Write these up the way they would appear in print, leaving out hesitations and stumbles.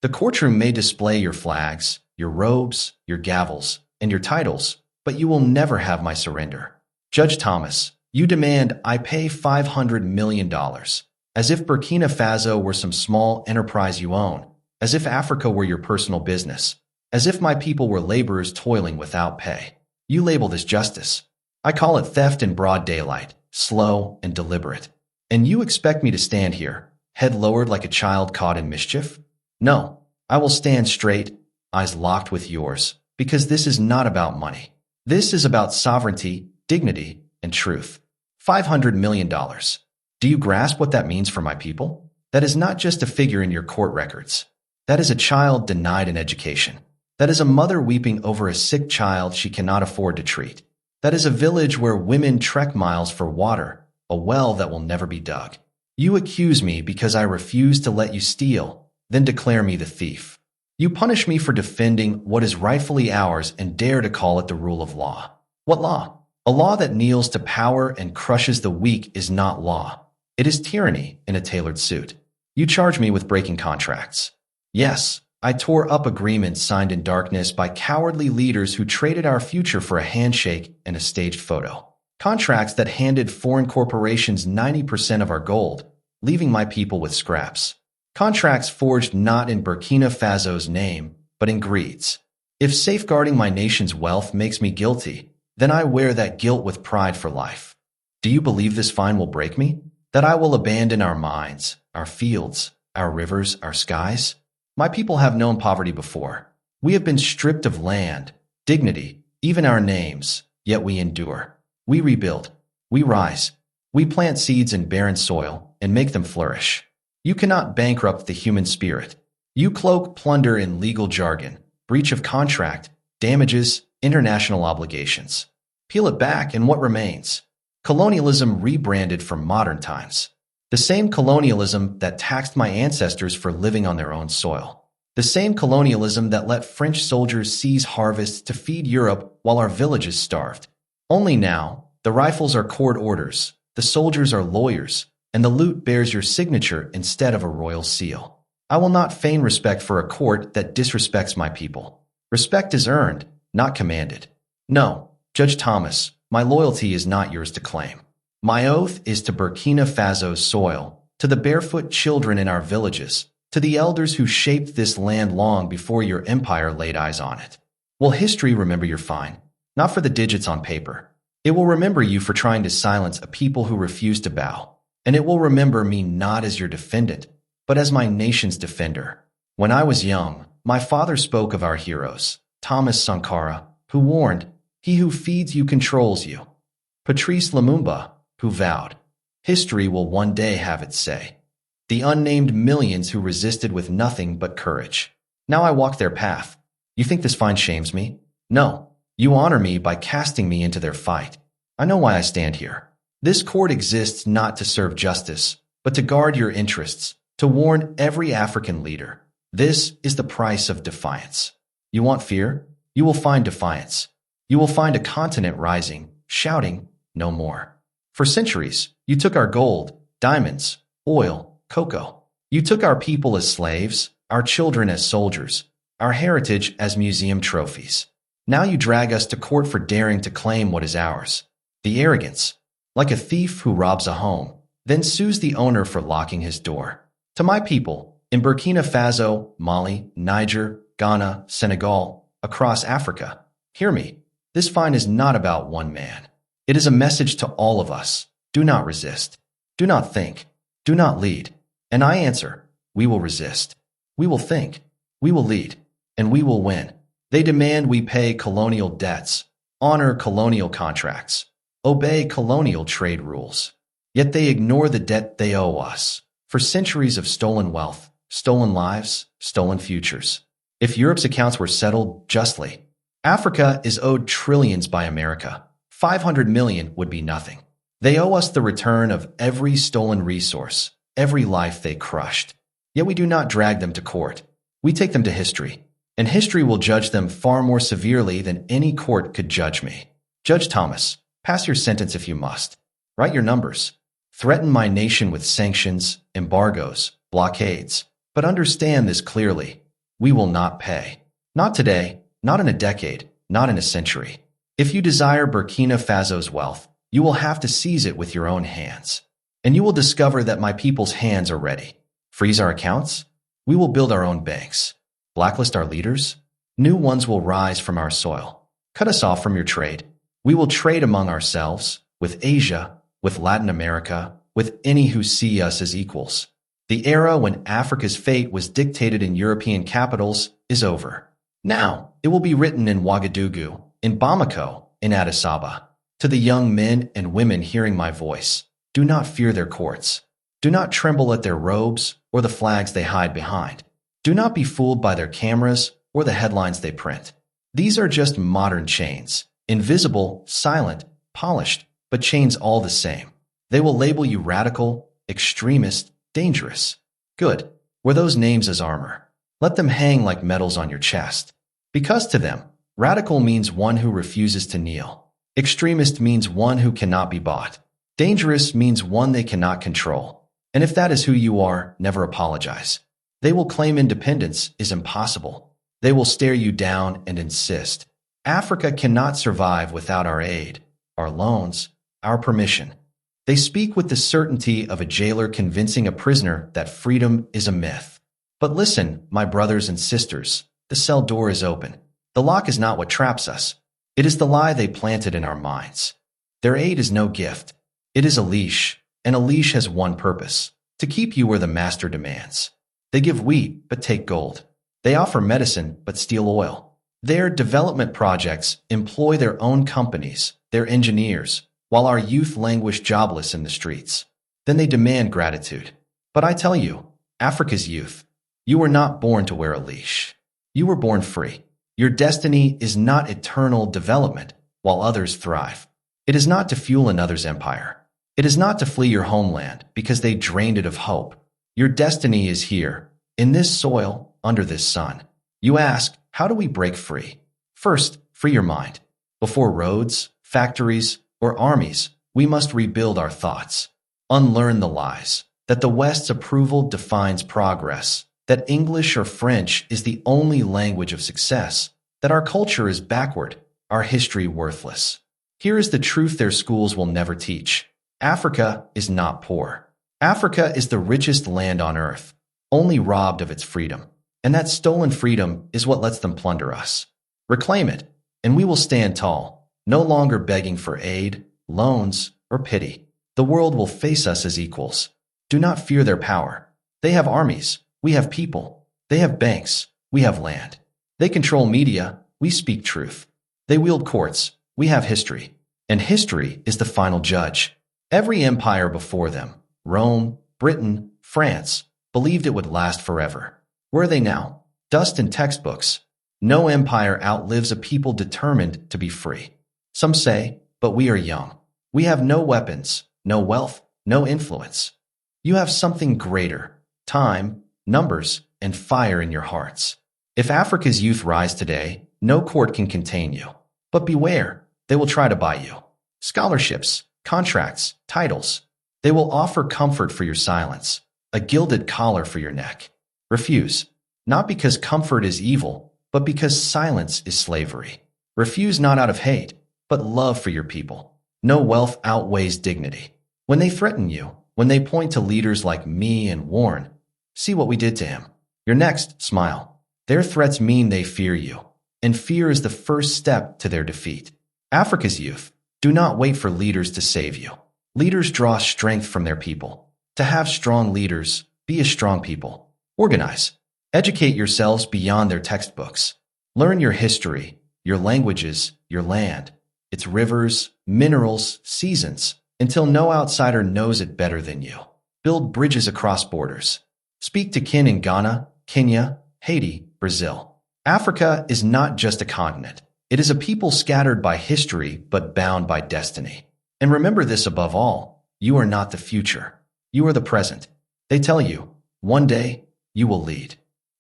The courtroom may display your flags, your robes, your gavels, and your titles, but you will never have my surrender. Judge Thomas, you demand I pay $500 million, as if Burkina Faso were some small enterprise you own, as if Africa were your personal business, as if my people were laborers toiling without pay. You label this justice. I call it theft in broad daylight, slow and deliberate. And you expect me to stand here, head lowered like a child caught in mischief? No, I will stand straight, eyes locked with yours, because this is not about money. This is about sovereignty, dignity, and truth. $500 million. Do you grasp what that means for my people? That is not just a figure in your court records. That is a child denied an education. That is a mother weeping over a sick child she cannot afford to treat. That is a village where women trek miles for water, a well that will never be dug. You accuse me because I refuse to let you steal, then declare me the thief. You punish me for defending what is rightfully ours and dare to call it the rule of law. What law? A law that kneels to power and crushes the weak is not law. It is tyranny in a tailored suit. You charge me with breaking contracts. Yes, I tore up agreements signed in darkness by cowardly leaders who traded our future for a handshake and a staged photo. Contracts that handed foreign corporations 90% of our gold, leaving my people with scraps. Contracts forged not in Burkina Faso's name, but in greed's. If safeguarding my nation's wealth makes me guilty, then I wear that guilt with pride for life. Do you believe this fine will break me? That I will abandon our mines, our fields, our rivers, our skies? My people have known poverty before. We have been stripped of land, dignity, even our names, yet we endure. We rebuild. We rise. We plant seeds in barren soil and make them flourish. You cannot bankrupt the human spirit. You cloak plunder in legal jargon, breach of contract, damages, international obligations. Peel it back and what remains? Colonialism rebranded for modern times. The same colonialism that taxed my ancestors for living on their own soil. The same colonialism that let French soldiers seize harvests to feed Europe while our villages starved. Only now, the rifles are court orders, the soldiers are lawyers, and the loot bears your signature instead of a royal seal. I will not feign respect for a court that disrespects my people. Respect is earned, not commanded. No, Judge Thomas, my loyalty is not yours to claim. My oath is to Burkina Faso's soil, to the barefoot children in our villages, to the elders who shaped this land long before your empire laid eyes on it. Will history remember your fine? Not for the digits on paper. It will remember you for trying to silence a people who refuse to bow. And it will remember me not as your defendant, but as my nation's defender. When I was young, my father spoke of our heroes, Thomas Sankara, who warned, "He who feeds you controls you." Patrice Lumumba, who vowed, "History will one day have its say." The unnamed millions who resisted with nothing but courage. Now I walk their path. You think this fine shames me? No. You honor me by casting me into their fight. I know why I stand here. This court exists not to serve justice, but to guard your interests, to warn every African leader. This is the price of defiance. You want fear? You will find defiance. You will find a continent rising, shouting, "No more." For centuries, you took our gold, diamonds, oil, cocoa. You took our people as slaves, our children as soldiers, our heritage as museum trophies. Now you drag us to court for daring to claim what is ours. The arrogance. Like a thief who robs a home, then sues the owner for locking his door. To my people, in Burkina Faso, Mali, Niger, Ghana, Senegal, across Africa, hear me. This fine is not about one man. It is a message to all of us. Do not resist. Do not think. Do not lead. And I answer, we will resist. We will think. We will lead. And we will win. They demand we pay colonial debts, honor colonial contracts, obey colonial trade rules. Yet they ignore the debt they owe us for centuries of stolen wealth, stolen lives, stolen futures. If Europe's accounts were settled justly, Africa is owed trillions by America. 500 million would be nothing. They owe us the return of every stolen resource, every life they crushed. Yet we do not drag them to court. We take them to history, and history will judge them far more severely than any court could judge me. Judge Thomas, pass your sentence if you must. Write your numbers. Threaten my nation with sanctions, embargoes, blockades. But understand this clearly. We will not pay. Not today, not in a decade, not in a century. If you desire Burkina Faso's wealth, you will have to seize it with your own hands. And you will discover that my people's hands are ready. Freeze our accounts? We will build our own banks. Blacklist our leaders? New ones will rise from our soil. Cut us off from your trade. We will trade among ourselves, with Asia, with Latin America, with any who see us as equals. The era when Africa's fate was dictated in European capitals is over. Now, it will be written in Ouagadougou, in Bamako, in Addis Ababa. To the young men and women hearing my voice, do not fear their courts. Do not tremble at their robes or the flags they hide behind. Do not be fooled by their cameras or the headlines they print. These are just modern chains, invisible, silent, polished, but chains all the same. They will label you radical, extremist, dangerous. Good. Wear those names as armor. Let them hang like medals on your chest. Because to them, radical means one who refuses to kneel. Extremist means one who cannot be bought. Dangerous means one they cannot control. And if that is who you are, never apologize. They will claim independence is impossible. They will stare you down and insist. Africa cannot survive without our aid, our loans, our permission. They speak with the certainty of a jailer convincing a prisoner that freedom is a myth. But listen, my brothers and sisters, the cell door is open. The lock is not what traps us. It is the lie they planted in our minds. Their aid is no gift. It is a leash, and a leash has one purpose, to keep you where the master demands. They give wheat, but take gold. They offer medicine, but steal oil. Their development projects employ their own companies, their engineers, while our youth languish jobless in the streets. Then they demand gratitude. But I tell you, Africa's youth, you were not born to wear a leash. You were born free. Your destiny is not eternal development while others thrive. It is not to fuel another's empire. It is not to flee your homeland because they drained it of hope. Your destiny is here, in this soil, under this sun. You ask, how do we break free? First, free your mind. Before roads, factories, or armies, we must rebuild our thoughts. Unlearn the lies, that the West's approval defines progress, that English or French is the only language of success, that our culture is backward, our history worthless. Here is the truth their schools will never teach. Africa is not poor. Africa is the richest land on earth, only robbed of its freedom. And that stolen freedom is what lets them plunder us. Reclaim it, and we will stand tall, no longer begging for aid, loans, or pity. The world will face us as equals. Do not fear their power. They have armies. We have people. They have banks. We have land. They control media. We speak truth. They wield courts. We have history. And history is the final judge. Every empire before them, Rome, Britain, France, believed it would last forever. Where are they now? Dust in textbooks. No empire outlives a people determined to be free. Some say, but we are young. We have no weapons, no wealth, no influence. You have something greater, time, numbers, and fire in your hearts. If Africa's youth rise today, no court can contain you. But beware, they will try to buy you. Scholarships, contracts, titles. They will offer comfort for your silence, a gilded collar for your neck. Refuse, not because comfort is evil, but because silence is slavery. Refuse not out of hate, but love for your people. No wealth outweighs dignity. When they threaten you, when they point to leaders like me and warn, see what we did to him. Your next, smile. Their threats mean they fear you, and fear is the first step to their defeat. Africa's youth, do not wait for leaders to save you. Leaders draw strength from their people. To have strong leaders, be a strong people. Organize. Educate yourselves beyond their textbooks. Learn your history, your languages, your land, its rivers, minerals, seasons, until no outsider knows it better than you. Build bridges across borders. Speak to kin in Ghana, Kenya, Haiti, Brazil. Africa is not just a continent. It is a people scattered by history but bound by destiny. And remember this above all, you are not the future. You are the present. They tell you, one day, you will lead.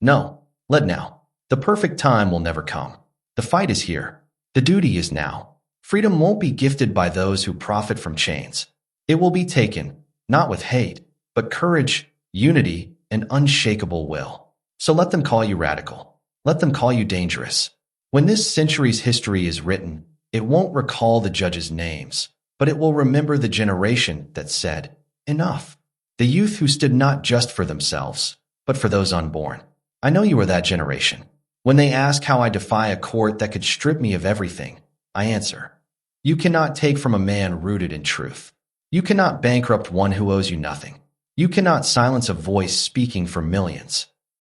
No, let now. The perfect time will never come. The fight is here. The duty is now. Freedom won't be gifted by those who profit from chains. It will be taken, not with hate, but courage, unity, and unshakable will. So let them call you radical. Let them call you dangerous. When this century's history is written, it won't recall the judges' names, but it will remember the generation that said, enough. The youth who stood not just for themselves, but for those unborn. I know you are that generation. When they ask how I defy a court that could strip me of everything, I answer, you cannot take from a man rooted in truth. You cannot bankrupt one who owes you nothing. You cannot silence a voice speaking for millions.